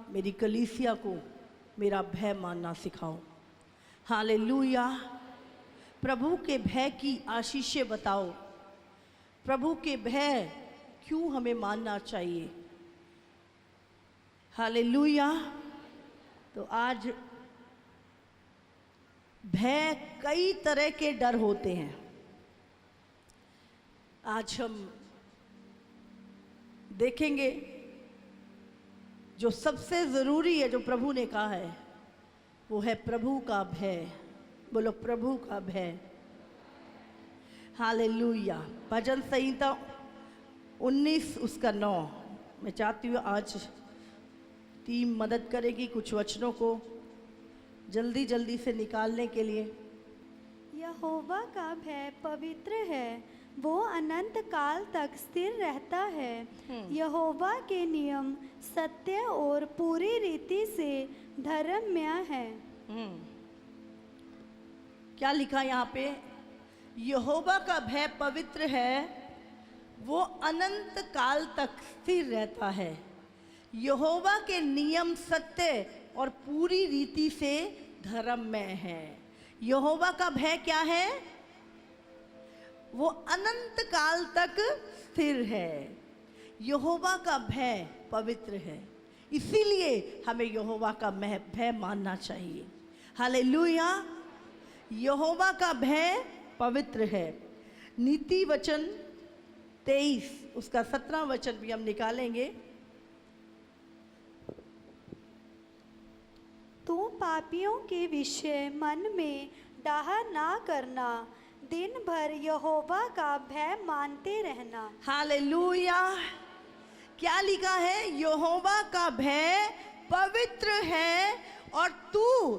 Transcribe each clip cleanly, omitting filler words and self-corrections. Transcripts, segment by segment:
मेरी कलीसिया को मेरा भय मानना सिखाओ। हालेलुया। प्रभु के भय की आशीषें बताओ। प्रभु के भय क्यों हमें मानना चाहिए। हालेलुया। तो आज भय, कई तरह के डर होते हैं। आज हम देखेंगे जो सबसे ज़रूरी है, जो प्रभु ने कहा है, वो है प्रभु का भय। बोलो प्रभु का भय। हालेलुया। भजन संहिता 19 उसका 9। मैं चाहती हूँ आज टीम मदद करेगी कुछ वचनों को जल्दी जल्दी से निकालने के लिए। यहोवा का भय पवित्र है, वो अनंत काल तक स्थिर रहता है। यहोवा के नियम सत्य और पूरी रीति से धर्ममय है। क्या लिखा यहाँ पे? यहोवा का भय पवित्र है, वो अनंत काल तक स्थिर रहता है। यहोवा के नियम सत्य और पूरी रीति से धर्ममय है। यहोवा का भय क्या है? वो अनंत काल तक स्थिर है। यहोवा का भय पवित्र है, इसीलिए हमें यहोवा का भय मानना चाहिए। हालेलुया। यहोवा का भय पवित्र है। नीति वचन 23 उसका 17 वचन भी हम निकालेंगे। तू पापियों के विषय मन में डाह ना करना, दिन भर यहोवा का भय मानते रहना। हालेलुया। क्या लिखा है? यहोवा का भय पवित्र है और तू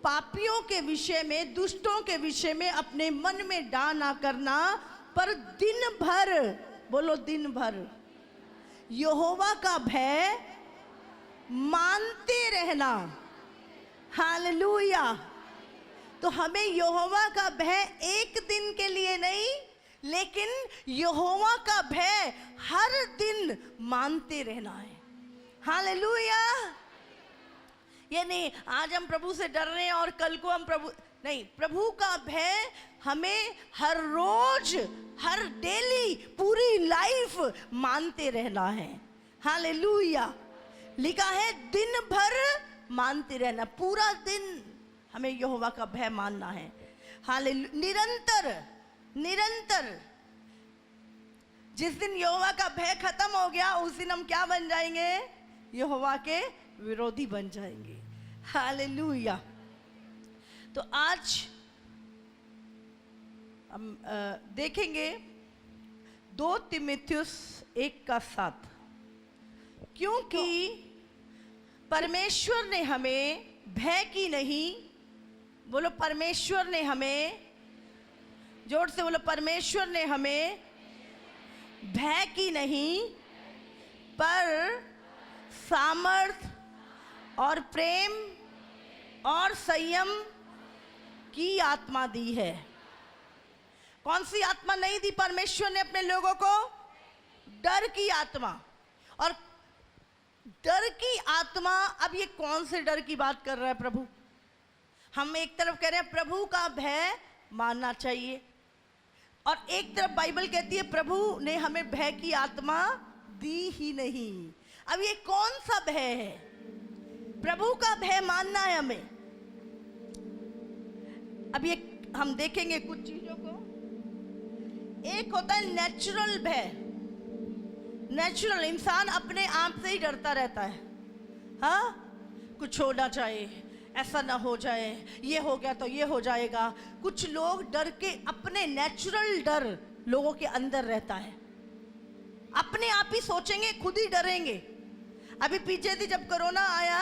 पापियों के विषय में, दुष्टों के विषय में अपने मन में डाह ना करना, पर दिन भर, बोलो दिन भर, यहोवा का भय मानते रहना। हालेलुया। तो हमें यहोवा का भय एक दिन के लिए नहीं, लेकिन यहोवा का भय हर दिन मानते रहना है। हालेलुया। ये नहीं आज हम प्रभु से डर रहे हैं और कल को हम नहीं, प्रभु का भय हमें हर रोज, हर डेली, पूरी लाइफ मानते रहना है। हालेलुया। लिखा है दिन भर मानते रहना, पूरा दिन हमें यहोवा का भय मानना है। हालेलुया। निरंतर निरंतर। जिस दिन यहोवा का भय खत्म हो गया, उस दिन हम क्या बन जाएंगे? यहोवा के विरोधी बन जाएंगे। हालेलुया। तो आज हम देखेंगे 2 तीमुथियुस 1:7। क्योंकि परमेश्वर ने हमें भय की नहीं, बोलो परमेश्वर ने हमें, जोर से बोलो, परमेश्वर ने हमें भय की नहीं, पर सामर्थ और प्रेम और संयम की आत्मा दी है। कौन सी आत्मा नहीं दी परमेश्वर ने अपने लोगों को? डर की आत्मा। और डर की आत्मा, अब ये कौन से डर की बात कर रहा है प्रभु? हम एक तरफ कह रहे हैं प्रभु का भय मानना चाहिए, और एक तरफ बाइबल कहती है प्रभु ने हमें भय की आत्मा दी ही नहीं। अब ये कौन सा भय है? प्रभु का भय मानना है हमें। अब ये हम देखेंगे कुछ चीजों को। एक होता है नेचुरल भय। नेचुरल, इंसान अपने आप से ही डरता रहता है। हाँ, कुछ होना चाहिए, ऐसा ना हो जाए, ये हो गया तो ये हो जाएगा। कुछ लोग डर के, अपने नेचुरल डर लोगों के अंदर रहता है, अपने आप ही सोचेंगे, खुद ही डरेंगे। अभी पीछे थी जब कोरोना आया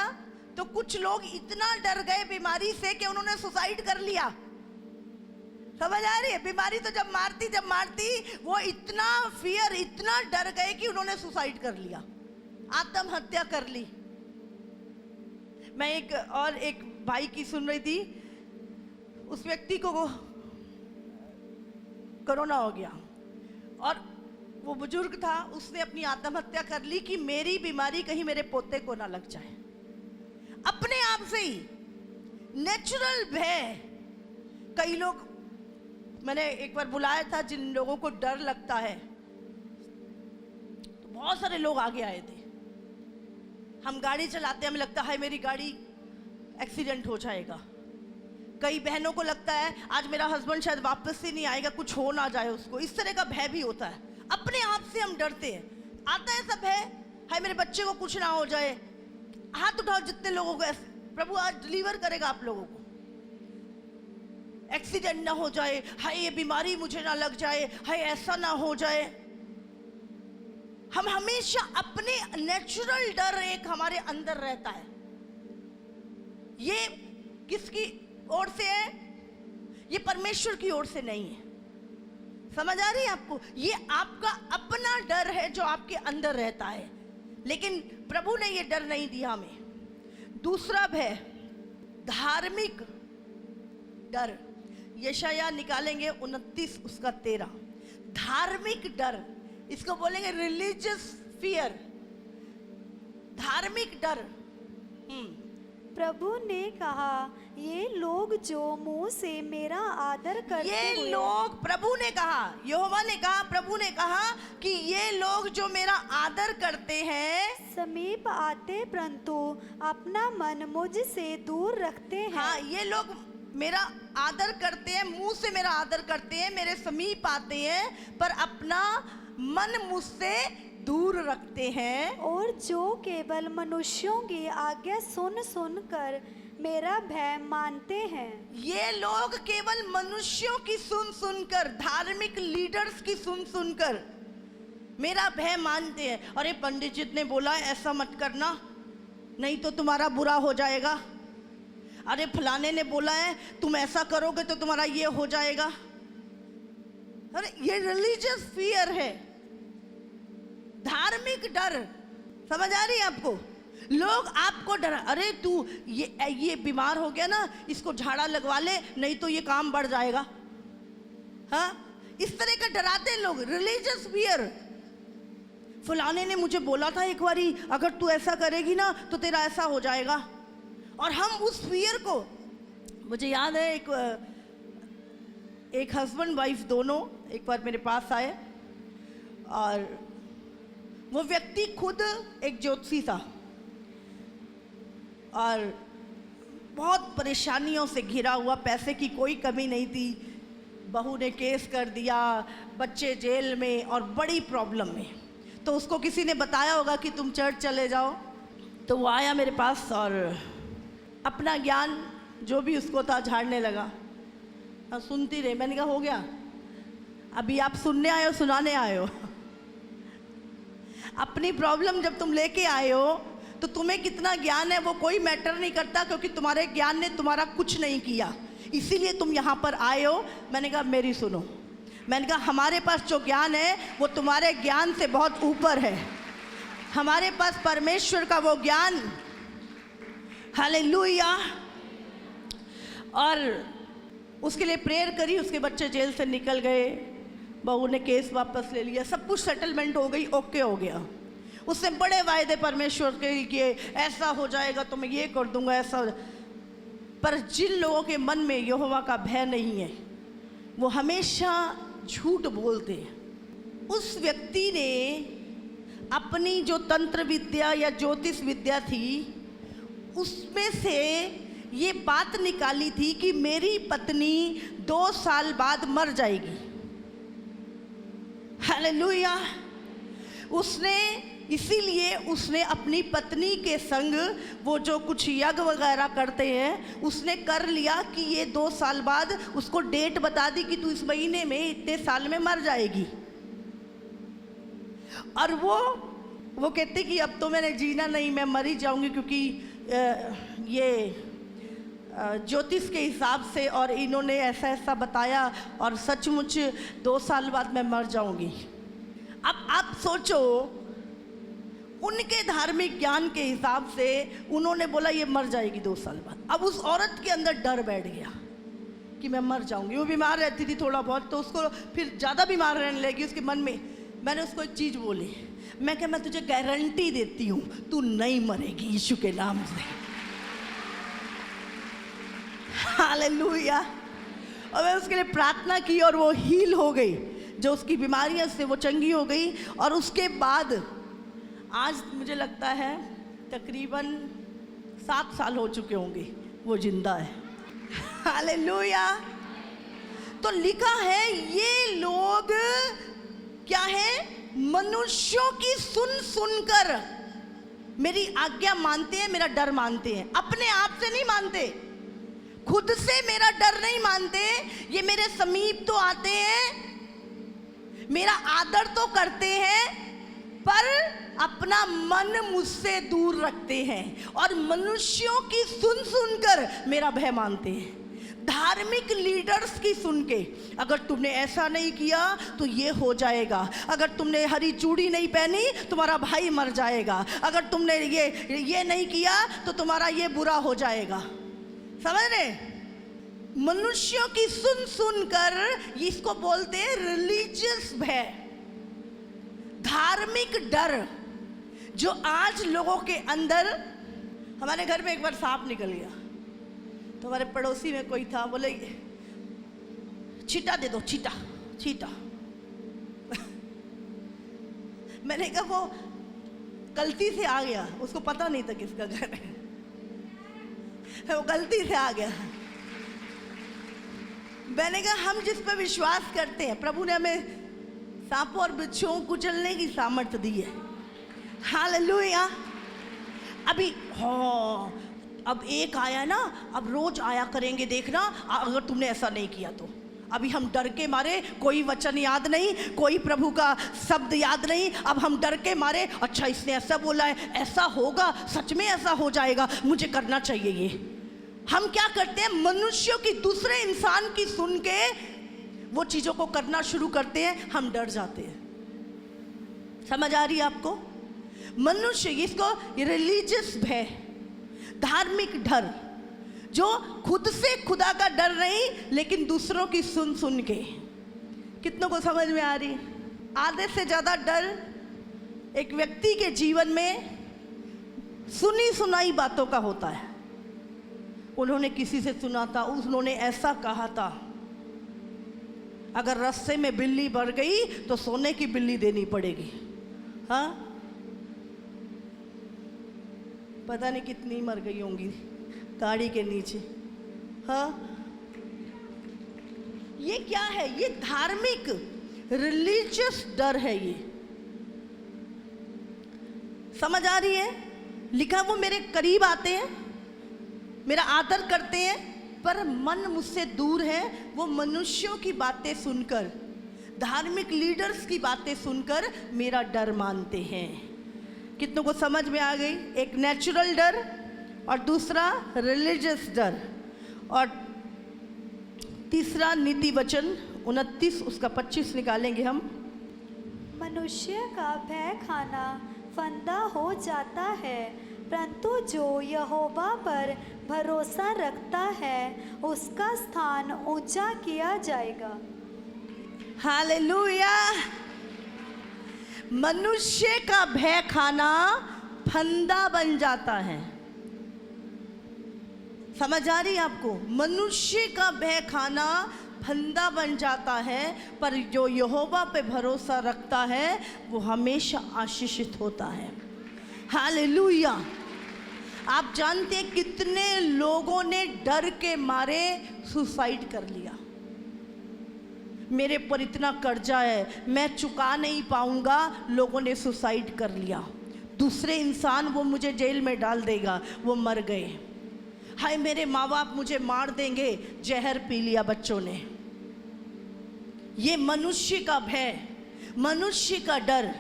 तो कुछ लोग इतना डर गए बीमारी से कि उन्होंने सुसाइड कर लिया। समझ आ रही है? बीमारी तो जब मारती वो इतना फियर, इतना डर गए कि उन्होंने सुसाइड कर लिया, आत्महत्या कर ली। मैं एक भाई की सुन रही थी, उस व्यक्ति को कोरोना हो गया और वो बुजुर्ग था, उसने अपनी आत्महत्या कर ली कि मेरी बीमारी कहीं मेरे पोते को ना लग जाए। से ही नेचुरल भय। कई लोग, मैंने एक बार बुलाया था जिन लोगों को डर लगता है, तो बहुत सारे लोग आगे आए थे। हम गाड़ी चलाते हैं, हमें लगता है मेरी गाड़ी एक्सीडेंट हो जाएगा। कई बहनों को लगता है आज मेरा हस्बैंड शायद वापस से नहीं आएगा, कुछ हो ना जाए उसको। इस तरह का भय भी होता है। अपने आप से हम डरते हैं। आता है सब भय, हाय मेरे बच्चे को कुछ ना हो जाए। हाथ उठाओ जितने लोगों को, प्रभु आज डिलीवर करेगा आप लोगों को। एक्सीडेंट ना हो जाए, हाय ये बीमारी मुझे ना लग जाए, हाय ऐसा ना हो जाए। हम हमेशा अपने नेचुरल डर एक हमारे अंदर रहता है। ये किसकी ओर से है? ये परमेश्वर की ओर से नहीं है। समझ आ रही है आपको? ये आपका अपना डर है जो आपके अंदर रहता है, लेकिन प्रभु ने ये डर नहीं दिया हमें। दूसरा भय, धार्मिक डर। यशाया निकालेंगे 29 उसका 13। धार्मिक डर, इसको बोलेंगे रिलीजियस फियर। धार्मिक डर। प्रभु ने कहा, ये लोग जो मुंह से मेरा आदर करते ये हुए, लोग, प्रभु ने कहा, यहोवा ने कहा, प्रभु ने कहा कि ये लोग जो मेरा आदर करते हैं, समीप आते परंतु अपना मन मुझसे दूर रखते हैं। हाँ, ये लोग मेरा आदर करते हैं, मुंह से मेरा आदर करते हैं, मेरे समीप आते हैं, पर अपना मन मुझसे दूर रखते हैं। और जो केवल मनुष्यों की आज्ञा सुन सुन कर मेरा भय मानते हैं। ये लोग केवल मनुष्यों की सुन सुनकर, धार्मिक लीडर्स की सुन सुनकर मेरा भय मानते हैं। अरे पंडित जी ने बोला ऐसा मत करना, नहीं तो तुम्हारा बुरा हो जाएगा। अरे फलाने ने बोला है तुम ऐसा करोगे तो तुम्हारा ये हो जाएगा। अरे ये रिलीजियस फियर है, धार्मिक डर। समझ आ रही है आपको? लोग आपको डरा, अरे तू ये बीमार हो गया ना, इसको झाड़ा लगवा ले, नहीं तो ये काम बढ़ जाएगा। हाँ, इस तरह का डराते हैं लोग, रिलीजियस फियर। फलाने ने मुझे बोला था एक बारी, अगर तू ऐसा करेगी ना तो तेरा ऐसा हो जाएगा। और हम उस फियर को, मुझे याद है एक हस्बैंड वाइफ दोनों एक बार मेरे पास आए, और वो व्यक्ति खुद एक ज्योतिषी था और बहुत परेशानियों से घिरा हुआ, पैसे की कोई कमी नहीं थी। बहू ने केस कर दिया, बच्चे जेल में और बड़ी प्रॉब्लम में। तो उसको किसी ने बताया होगा कि तुम चर्च चले जाओ, तो वो आया मेरे पास और अपना ज्ञान जो भी उसको था झाड़ने लगा। और सुनती रही। मैंने कहा हो गया, अभी आप सुनने आए हो सुनाने आए हो? अपनी प्रॉब्लम जब तुम लेके आए हो तो तुम्हें कितना ज्ञान है वो कोई मैटर नहीं करता, क्योंकि तुम्हारे ज्ञान ने तुम्हारा कुछ नहीं किया, इसीलिए तुम यहाँ पर आए हो। मैंने कहा मेरी सुनो, मैंने कहा हमारे पास जो ज्ञान है वो तुम्हारे ज्ञान से बहुत ऊपर है। हमारे पास परमेश्वर का वो ज्ञान, हालेलुया। और उसके लिए प्रेयर करी, उसके बच्चे जेल से निकल गए, बहू ने केस वापस ले लिया, सब कुछ सेटलमेंट हो गई, ओके हो गया। उसने बड़े वायदे परमेश्वर के किए, ऐसा हो जाएगा तो मैं ये कर दूंगा, ऐसा। पर जिन लोगों के मन में यहोवा का भय नहीं है वो हमेशा झूठ बोलते हैं। उस व्यक्ति ने अपनी जो तंत्र विद्या या ज्योतिष विद्या थी उसमें से ये बात निकाली थी कि मेरी पत्नी 2 साल बाद मर जाएगी। हालेलुया। उसने इसीलिए उसने अपनी पत्नी के संग वो जो कुछ यज्ञ वगैरह करते हैं उसने कर लिया कि ये 2 साल बाद उसको डेट बता दी कि तू इस महीने में इतने साल में मर जाएगी। और वो कहती कि अब तो मैंने जीना नहीं, मैं मर ही जाऊंगी, क्योंकि ये ज्योतिष के हिसाब से और इन्होंने ऐसा ऐसा बताया और सचमुच 2 साल बाद मैं मर जाऊंगी। अब आप सोचो, उनके धार्मिक ज्ञान के हिसाब से उन्होंने बोला ये मर जाएगी 2 साल बाद। अब उस औरत के अंदर डर बैठ गया कि मैं मर जाऊंगी। वो बीमार रहती थी थोड़ा बहुत, तो उसको फिर ज़्यादा बीमार रहने लगी उसके मन में। मैंने उसको एक चीज़ बोली, मैं क्या, मैं तुझे गारंटी देती हूँ तू नहीं मरेगी यीशु के नाम से। हालेलुया। और मैं उसके लिए प्रार्थना की और वो हील हो गई, जो उसकी बीमारियों से वो चंगी हो गई। और उसके बाद आज मुझे लगता है तकरीबन 7 साल हो चुके होंगे वो जिंदा है। हालेलुया। तो लिखा है ये लोग क्या है, मनुष्यों की सुन सुनकर मेरी आज्ञा मानते हैं, मेरा डर मानते हैं। अपने आप से नहीं मानते, खुद से मेरा डर नहीं मानते। ये मेरे समीप तो आते हैं, मेरा आदर तो करते हैं, पर अपना मन मुझसे दूर रखते हैं और मनुष्यों की सुन सुनकर मेरा भय मानते हैं। धार्मिक लीडर्स की सुन के, अगर तुमने ऐसा नहीं किया तो ये हो जाएगा, अगर तुमने हरी चूड़ी नहीं पहनी तुम्हारा भाई मर जाएगा, अगर तुमने ये नहीं किया तो तुम्हारा ये बुरा हो जाएगा। समझ रहे? मनुष्यों की सुन सुनकर, इसको बोलते हैं रिलीजियस भय, धार्मिक डर, जो आज लोगों के अंदर। हमारे घर में एक बार सांप निकल गया, तो हमारे पड़ोसी में कोई था, बोले छीटा दे दो, छीटा छीटा। मैंने कहा वो गलती से आ गया, उसको पता नहीं था किसका घर है, वो गलती से आ गया। मैंने कहा हम जिस पर विश्वास करते हैं, प्रभु ने हमें सांपों और बिच्छुओं को कुचलने की सामर्थ्य दी है। हालेलुया। अभी अब एक आया ना, अब रोज आया करेंगे, देखना अगर तुमने ऐसा नहीं किया तो। अभी हम डर के मारे, कोई वचन याद नहीं, कोई प्रभु का शब्द याद नहीं, अब हम डर के मारे, अच्छा इसने ऐसा बोला है, ऐसा होगा, सच में ऐसा हो जाएगा, मुझे करना चाहिए ये। हम क्या करते हैं, मनुष्यों की, दूसरे इंसान की सुन के वो चीज़ों को करना शुरू करते हैं, हम डर जाते हैं। समझ आ रही है आपको? मनुष्य, इसको रिलीजियस भय, धार्मिक डर, जो खुद से खुदा का डर नहीं, लेकिन दूसरों की सुन सुन के। कितनों को समझ में आ रही? आधे से ज़्यादा डर एक व्यक्ति के जीवन में सुनी सुनाई बातों का होता है। उन्होंने किसी से सुना था, उन्होंने ऐसा कहा था, अगर रास्ते में बिल्ली बढ़ गई तो सोने की बिल्ली देनी पड़ेगी। हाँ, पता नहीं कितनी मर गई होंगी गाड़ी के नीचे। हाँ, ये क्या है? ये धार्मिक रिलीजियस डर है। ये समझ आ रही है? लिखा वो मेरे करीब आते हैं, मेरा आदर करते हैं, पर मन मुझसे दूर है। वो मनुष्यों की बातें सुनकर, धार्मिक लीडर्स की बातें सुनकर मेरा डर मानते हैं। कितनों को समझ में आ गई? एक नेचुरल डर और दूसरा रिलीजियस डर। और तीसरा नीति वचन 29 उसका 25 निकालेंगे हम। मनुष्य का भय खाना फंदा हो जाता है, परंतु जो यहोवा पर भरोसा रखता है उसका स्थान ऊंचा किया जाएगा। हालेलुया। मनुष्य का भय खाना फंदा बन जाता है। समझ आ रही है आपको? मनुष्य का भय खाना फंदा बन जाता है, पर जो यहोवा पे भरोसा रखता है वो हमेशा आशीषित होता है। हालेलुया। आप जानते हैं कितने लोगों ने डर के मारे सुसाइड कर लिया। मेरे पर इतना कर्जा है, मैं चुका नहीं पाऊंगा, लोगों ने सुसाइड कर लिया। दूसरे इंसान वो मुझे जेल में डाल देगा, वो मर गए। हाय मेरे माँ बाप मुझे मार देंगे, जहर पी लिया बच्चों ने। ये मनुष्य का भय, मनुष्य का डर।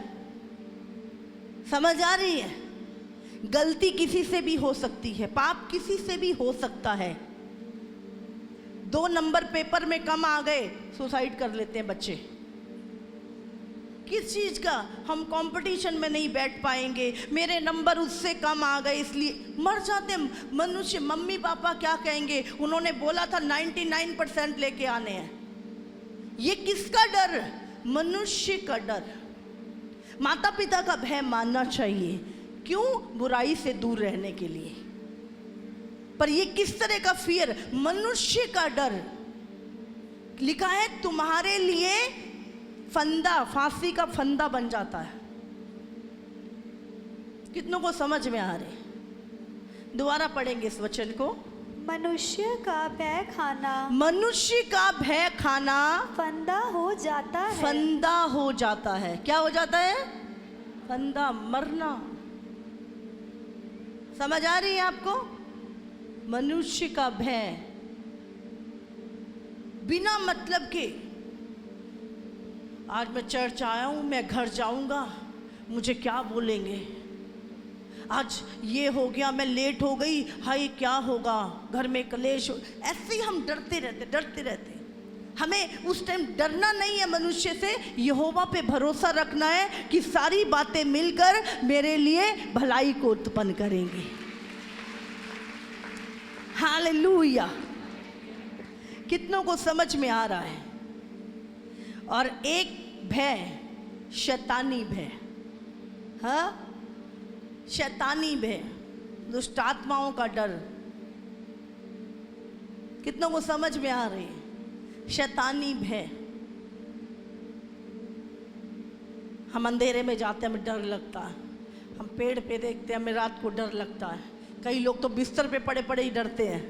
समझ आ रही है? गलती किसी से भी हो सकती है, पाप किसी से भी हो सकता है। 2 नंबर पेपर में कम आ गए, सुसाइड कर लेते हैं बच्चे। किस चीज़ का? हम कंपटीशन में नहीं बैठ पाएंगे, मेरे नंबर उससे कम आ गए, इसलिए मर जाते हैं मनुष्य। मम्मी पापा क्या कहेंगे, उन्होंने बोला था 99% लेके आने हैं। ये किसका डर? मनुष्य का डर। माता पिता का भय मानना चाहिए। क्यों? बुराई से दूर रहने के लिए। पर ये किस तरह का फियर? मनुष्य का डर। लिखा है तुम्हारे लिए फंदा, फांसी का फंदा बन जाता है। कितनों को समझ में आ रहे? दोबारा पढ़ेंगे इस वचन को। मनुष्य का भय खाना, मनुष्य का भय खाना फंदा हो जाता है। फंदा हो जाता है। क्या हो जाता है? फंदा, मरना। समझ आ रही है आपको? मनुष्य का भय, बिना मतलब के। आज मैं चर्च आया हूं, मैं घर जाऊंगा, मुझे क्या बोलेंगे? आज ये हो गया, मैं लेट हो गई, हाय क्या होगा, घर में कलेश हो। ऐसे ही हम डरते रहते। हमें उस टाइम डरना नहीं है मनुष्य से, यहोवा पे भरोसा रखना है कि सारी बातें मिलकर मेरे लिए भलाई को उत्पन्न करेंगी। हालेलुया। कितनों को समझ में आ रहा है? और एक भय, शैतानी भय। हाँ, शैतानी भय, दुष्ट आत्माओं का डर। कितनों को समझ में आ रही है? शैतानी भय। हम अंधेरे में जाते हैं, हमें डर लगता है। हम पेड़ पे देखते हैं, हमें रात को डर लगता है। कई लोग तो बिस्तर पे पड़े पड़े ही डरते हैं।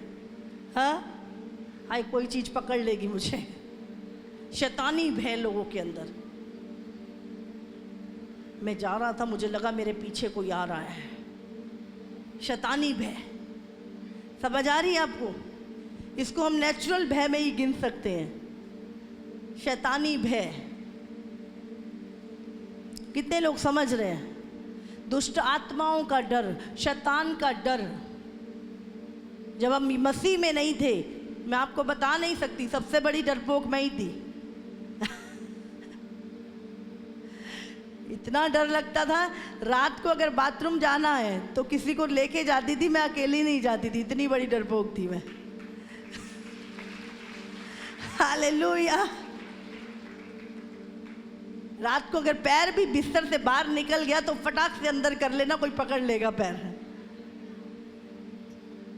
हाँ, हाय कोई चीज पकड़ लेगी मुझे। शैतानी भय लोगों के अंदर। मैं जा रहा था, मुझे लगा मेरे पीछे कोई आ रहा है। शैतानी भय। समझ आ रही है आपको? इसको हम नेचुरल भय में ही गिन सकते हैं। शैतानी भय। कितने लोग समझ रहे हैं? दुष्ट आत्माओं का डर, शैतान का डर। जब हम मसीह में नहीं थे, मैं आपको बता नहीं सकती, सबसे बड़ी डरपोक मैं ही थी। इतना डर लगता था, रात को अगर बाथरूम जाना है तो किसी को लेके जाती थी, मैं अकेली नहीं जाती थी, इतनी बड़ी डरपोक थी मैं। हालेलुया। रात को अगर पैर भी बिस्तर से बाहर निकल गया तो फटाक से अंदर कर लेना, कोई पकड़ लेगा पैर।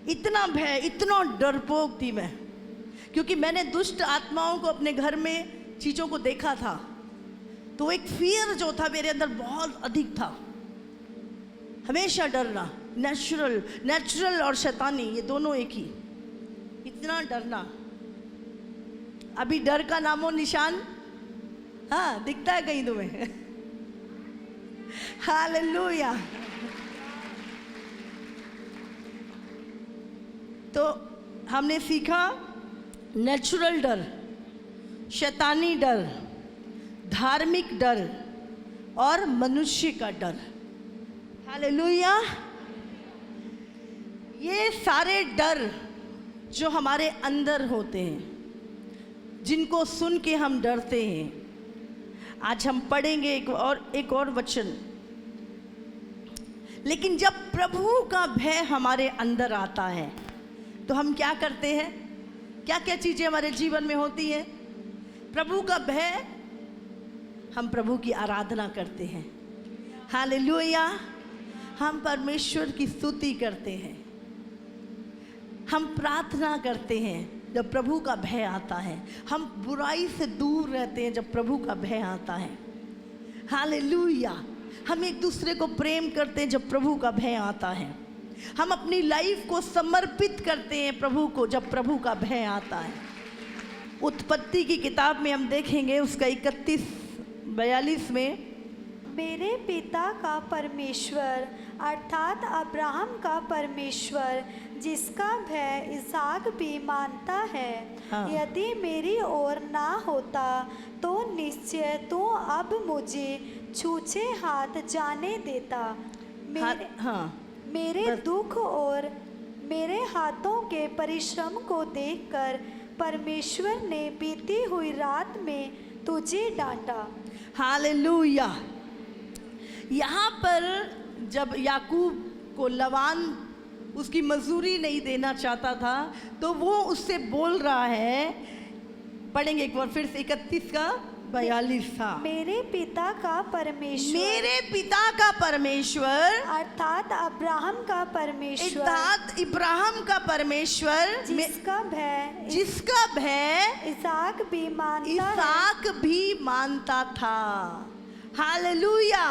इतना भय, इतना डरपोक थी मैं, क्योंकि मैंने दुष्ट आत्माओं को अपने घर में चीजों को देखा था। तो एक फियर जो था मेरे अंदर बहुत अधिक था। हमेशा डरना, नेचुरल और शैतानी, ये दोनों एक ही। इतना डरना। अभी डर का नामो निशान, हाँ, दिखता है कहीं तुम्हें? हालेलुया। तो हमने सीखा नेचुरल डर, शैतानी डर, धार्मिक डर और मनुष्य का डर। हालेलुया। ये सारे डर जो हमारे अंदर होते हैं, जिनको सुन के हम डरते हैं, आज हम पढ़ेंगे एक और वचन। लेकिन जब प्रभु का भय हमारे अंदर आता है तो हम क्या करते हैं? क्या क्या चीजें हमारे जीवन में होती हैं? प्रभु का भय, हम प्रभु की आराधना करते हैं। हालेलुया। हम परमेश्वर की स्तुति करते हैं, हम प्रार्थना करते हैं जब प्रभु का भय आता है। हम बुराई से दूर रहते हैं जब प्रभु का भय आता है। हालेलुया। हम एक दूसरे को प्रेम करते हैं जब प्रभु का भय आता है। हम अपनी लाइफ को समर्पित करते हैं प्रभु को जब प्रभु का भय आता है। उत्पत्ति की किताब में हम देखेंगे उसका 31-42 में, मेरे पिता का परमेश्वर अर्थात अब्राहम का परमेश्वर, जिसका भय इसहाक भी मानता है, हाँ। यदि मेरी ओर ना होता तो निश्चय तू अब मुझे छूछे हाथ जाने देता। मेरे दुख और मेरे हाथों के परिश्रम को देखकर परमेश्वर ने बीती हुई रात में तुझे डांटा। हालेलुया। यहाँ पर जब याकूब को लवान उसकी मजदूरी नहीं देना चाहता था तो वो उससे बोल रहा है, पढ़ेंगे एक बार फिर से 31 का 42 था। मेरे पिता का परमेश्वर, मेरे पिता का परमेश्वर अर्थात अब्राहम का परमेश्वर, अर्थात इब्राहिम का परमेश्वर, जिसका भय इसहाक भी मानता है। इसहाक भी मानता था। हालेलुया।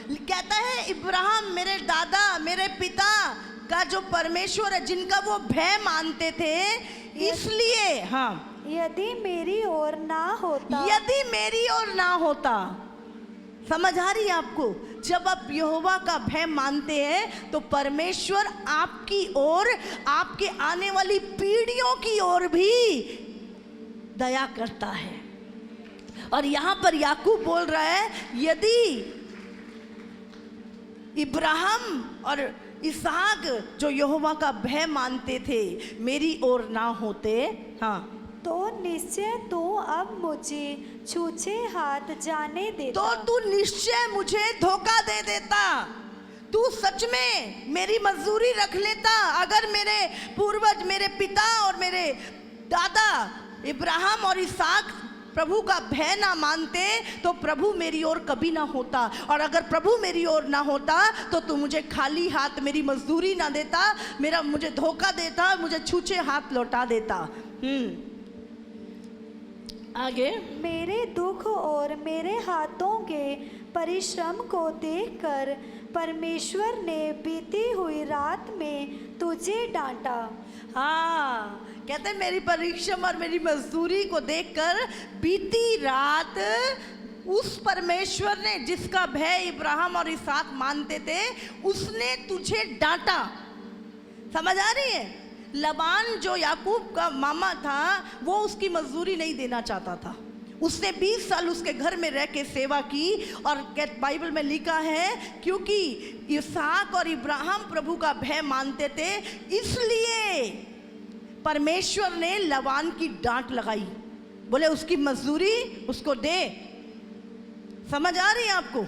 कहता है इब्राहिम मेरे दादा मेरे पिता का जो परमेश्वर है, जिनका वो भय मानते थे, इसलिए हाँ, यदि मेरी ओर ना होता, यदि मेरी ओर ना होता। समझ आ रही है आपको? जब आप यहोवा का भय मानते हैं तो परमेश्वर आपकी ओर, आपके आने वाली पीढ़ियों की ओर भी दया करता है। और यहां पर याकूब बोल रहा है, यदि इब्राहिम और इसहाक जो यहोवा का भय मानते थे मेरी ओर ना होते, हाँ, तो निश्चय तू अब मुझे छूछे हाथ जाने देता। तो तू निश्चय मुझे धोखा दे देता। तू सच में मेरी मजदूरी रख लेता। अगर मेरे पूर्वज, मेरे पिता और मेरे दादा इब्राहिम और इसहाक प्रभु का भय ना मानते तो प्रभु मेरी ओर कभी ना होता। और अगर प्रभु मेरी ओर ना होता तो तू मुझे खाली हाथ मेरी मजदूरी ना देता, मुझे धोखा देता, मुझे छूछे हाथ लौटा देता। आगे, मेरे दुख और मेरे हाथों के परिश्रम को देखकर परमेश्वर ने बीती हुई रात में तुझे डांटा। हाँ, कहते हैं मेरी परिश्रम और मेरी मजदूरी को देखकर बीती रात उस परमेश्वर ने, जिसका भय इब्राहिम और इसहाक मानते थे, उसने तुझे डांटा। समझ आ रही है? लबान जो याकूब का मामा था, वो उसकी मजदूरी नहीं देना चाहता था। उसने 20 साल उसके घर में रह के सेवा की। और बाइबल में लिखा है, क्योंकि इसहाक और इब्राहिम प्रभु का भय मानते थे, इसलिए परमेश्वर ने लबान की डांट लगाई। बोले उसकी मजदूरी उसको दे। समझ आ रही है आपको?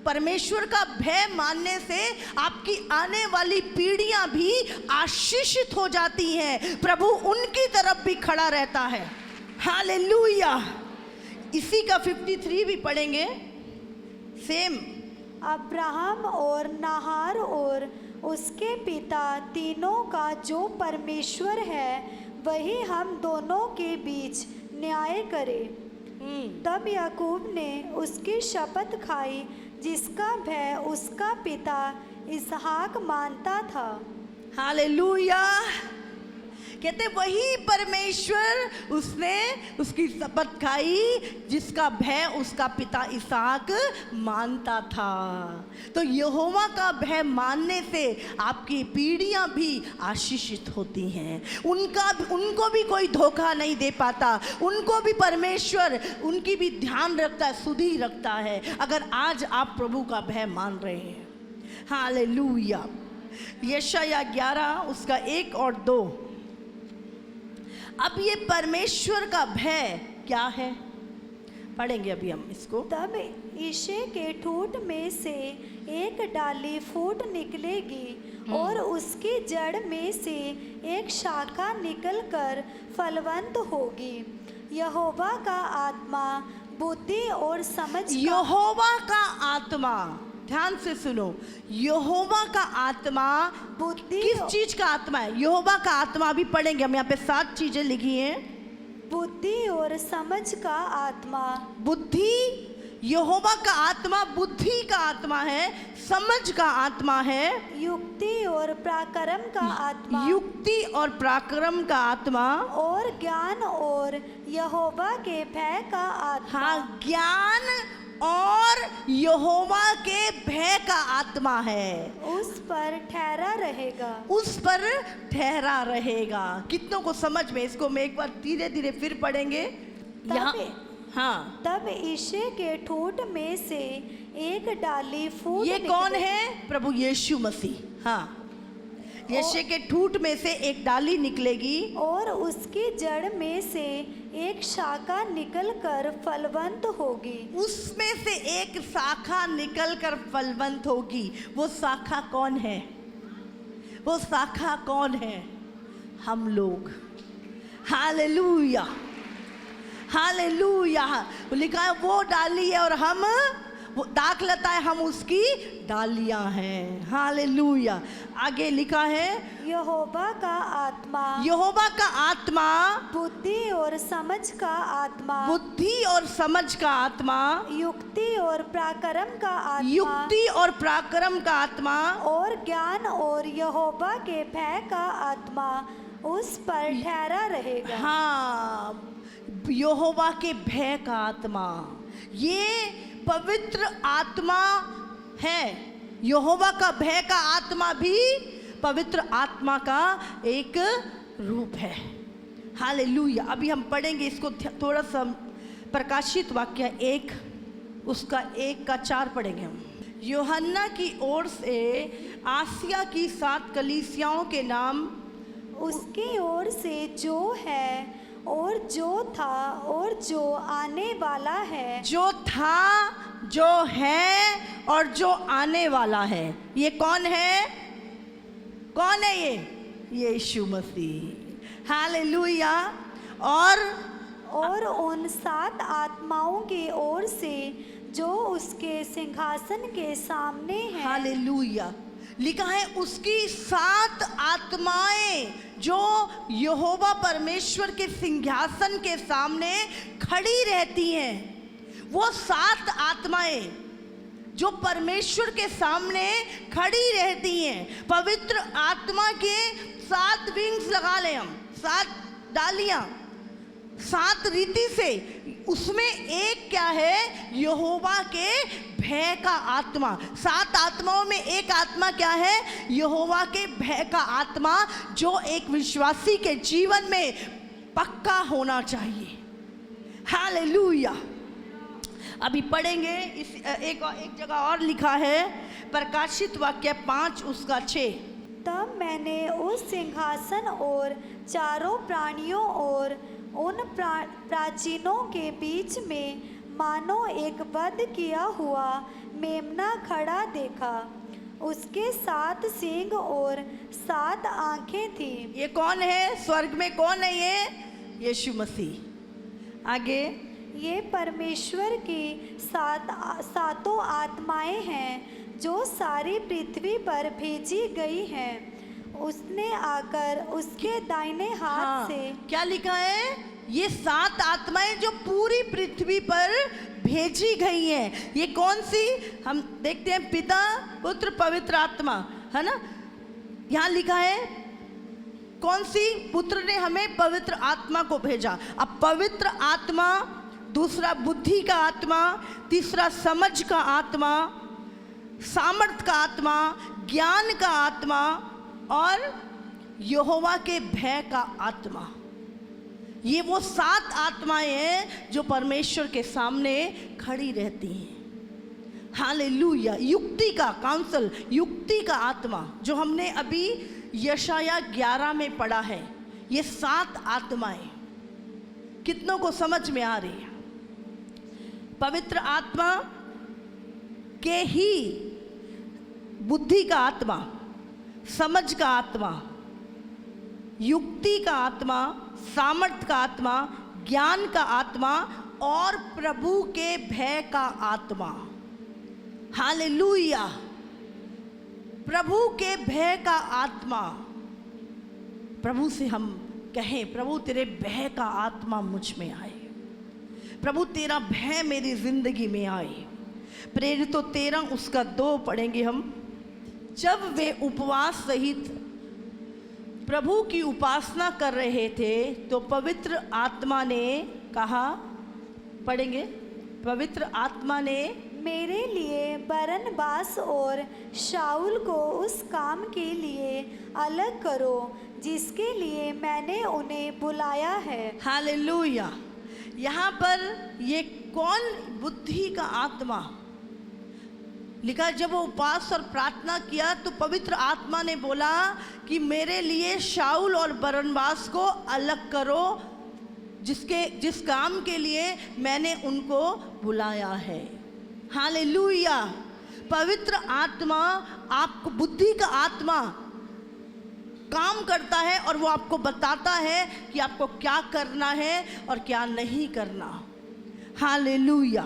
परमेश्वर का भय मानने से आपकी आने वाली पीढ़ियां भी आशीषित हो जाती हैं। प्रभु उनकी तरफ भी खड़ा रहता है। हालेलुया। इसी का 53 भी पढ़ेंगे, सेम। अब्राहम और नाहार और उसके पिता तीनों का जो परमेश्वर है, वही हम दोनों के बीच न्याय करे। तब याकूब ने उसकी शपथ खाई, जिसका भय उसका पिता इसहाक मानता था। हालेलुया। कहते वही परमेश्वर, उसने उसकी शपथ खाई जिसका भय उसका पिता इसहाक मानता था। तो यहोवा का भय मानने से आपकी पीढ़ियां भी आशीषित होती हैं। उनको भी कोई धोखा नहीं दे पाता। उनको भी परमेश्वर उनकी भी ध्यान रखता है, सुधि रखता है, अगर आज आप प्रभु का भय मान रहे हैं। हालेलुया। यशायाह 11 उसका 1 और 2। अब ये परमेश्वर का भय क्या है, पढ़ेंगे अभी हम इसको। तब ईशे के ठूंठ में से एक डाली फूट निकलेगी और उसकी जड़ में से एक शाखा निकलकर फलवंत होगी। यहोवा का आत्मा बुद्धि और समझ यहोवा का आत्मा, ध्यान से सुनो, यहोवा का आत्मा बुद्धि, किस चीज का आत्मा है? यहोवा का आत्मा अभी पढ़ेंगे हम। यहाँ पे 7 चीजें लिखी हैं। बुद्धि और समझ का आत्मा। बुद्धि, यहोवा का आत्मा बुद्धि का आत्मा है, समझ का आत्मा है, युक्ति और पराक्रम का आत्मा, युक्ति और पराक्रम का आत्मा, और ज्ञान और यहोवा के भय का आत्मा। हाँ, ज्ञान और यहोवा के भय का आत्मा है। उस पर ठहरा रहेगा, उस पर ठहरा रहेगा। कितनों को समझ में? इसको मैं एक बार धीरे धीरे फिर पढ़ेंगे यहाँ। हाँ, तब ईशे के ठूंठ में से एक डाली फूट ये कौन है? प्रभु यीशु मसीह। हाँ, यीशु के ठूंठ में से एक डाली निकलेगी और उसकी जड़ में से एक शाखा निकलकर फलवंत होगी। उसमें से एक शाखा निकलकर फलवंत होगी। वो शाखा कौन है? वो शाखा कौन है? हम लोग। Hallelujah, hallelujah. लिखा है वो डाली है और हम, वो दाखलता है, हम उसकी डालियां हैं। हालेलुया। आगे लिखा है यहोवा का आत्मा यहोवा का आत्मा बुद्धि और समझ का आत्मा, बुद्धि और समझ का आत्मा, युक्ति और पराक्रम का आत्मा, युक्ति और पराक्रम का आत्मा और ज्ञान और यहोवा के भय का आत्मा उस पर ठहरा रहेगा। हाँ, यहोवा के भय का आत्मा, ये पवित्र आत्मा है। यहोवा का भय का आत्मा भी पवित्र आत्मा का एक रूप है। हालेलुया। अभी हम पढ़ेंगे इसको, थोड़ा सा प्रकाशित वाक्य 1 उसका 1-4 पढ़ेंगे हम। यूहन्ना की ओर से आसिया की 7 कलीसियाओं के नाम, उसकी ओर से जो है और जो था और जो आने वाला है, जो था, जो है और जो आने वाला है। ये कौन है? कौन है ये? यीशु मसीह। हालेलुया। और उन 7 आत्माओं की ओर से जो उसके सिंहासन के सामने है। हालेलुया। लिखा है उसकी 7 आत्माएं जो यहोवा परमेश्वर के सिंहासन के सामने खड़ी रहती हैं। वो 7 आत्माएं जो परमेश्वर के सामने खड़ी रहती हैं। पवित्र आत्मा के 7 विंग्स लगा लें हम, 7 डालियां, 7 रीति से। उसमें एक क्या है? यहोवा के भय का आत्मा। 7 आत्माओं में एक आत्मा क्या है? यहोवा के भय का आत्मा, जो एक विश्वासी के जीवन में पक्का होना चाहिए। हालेलुया। अभी पढ़ेंगे इस एक जगह और लिखा है, प्रकाशित वाक्य 5 उसका 6। तब मैंने उस सिंहासन और चारों प्राणियों और उन प्राचीनों के बीच में मानो एक वध किया हुआ मेमना खड़ा देखा। उसके 7 सींग और 7 आंखें थी। ये कौन है? स्वर्ग में कौन है ये? यीशु मसीह। आगे, ये परमेश्वर की 7 आत्माएं हैं जो सारी पृथ्वी पर भेजी गई हैं। उसने आकर उसके दाहिने हाथ से, क्या लिखा है? ये 7 आत्माएं जो पूरी पृथ्वी पर भेजी गई हैं। ये कौन सी? हम देखते हैं, पिता, पुत्र, पवित्र आत्मा, है ना? यहाँ लिखा है कौन सी? पुत्र ने हमें पवित्र आत्मा को भेजा। अब पवित्र आत्मा, दूसरा बुद्धि का आत्मा, तीसरा समझ का आत्मा, सामर्थ का आत्मा, ज्ञान का आत्मा और यहोवा के भय का आत्मा। ये वो 7 आत्माएं हैं जो परमेश्वर के सामने खड़ी रहती हैं। हालेलुया। युक्ति का काउंसिल, युक्ति का आत्मा, जो हमने अभी यशाया 11 में पढ़ा है। ये 7 आत्माएं कितनों को समझ में आ रही है? पवित्र आत्मा के ही बुद्धि का आत्मा, समझ का आत्मा, युक्ति का आत्मा, सामर्थ का आत्मा, ज्ञान का आत्मा और प्रभु के भय का आत्मा। हालेलुया। प्रभु के भय का आत्मा। प्रभु से हम कहें, प्रभु तेरे भय का आत्मा मुझ में आए, प्रभु तेरा भय मेरी जिंदगी में आए। प्रेरितों 13 उसका 2 पढ़ेंगे हम। जब वे उपवास सहित प्रभु की उपासना कर रहे थे तो पवित्र आत्मा ने कहा, पढ़ेंगे, पवित्र आत्मा ने मेरे लिए बरनबास और शाऊल को उस काम के लिए अलग करो जिसके लिए मैंने उन्हें बुलाया है। हालेलुया। यहाँ पर ये कौन? बुद्धि का आत्मा लिखा। जब वो उपवास और प्रार्थना किया तो पवित्र आत्मा ने बोला कि मेरे लिए शाऊल और बरनबास को अलग करो, जिस काम के लिए मैंने उनको बुलाया है। हालेलुया। पवित्र आत्मा आपको, बुद्धि का आत्मा काम करता है और वो आपको बताता है कि आपको क्या करना है और क्या नहीं करना। हालेलुया।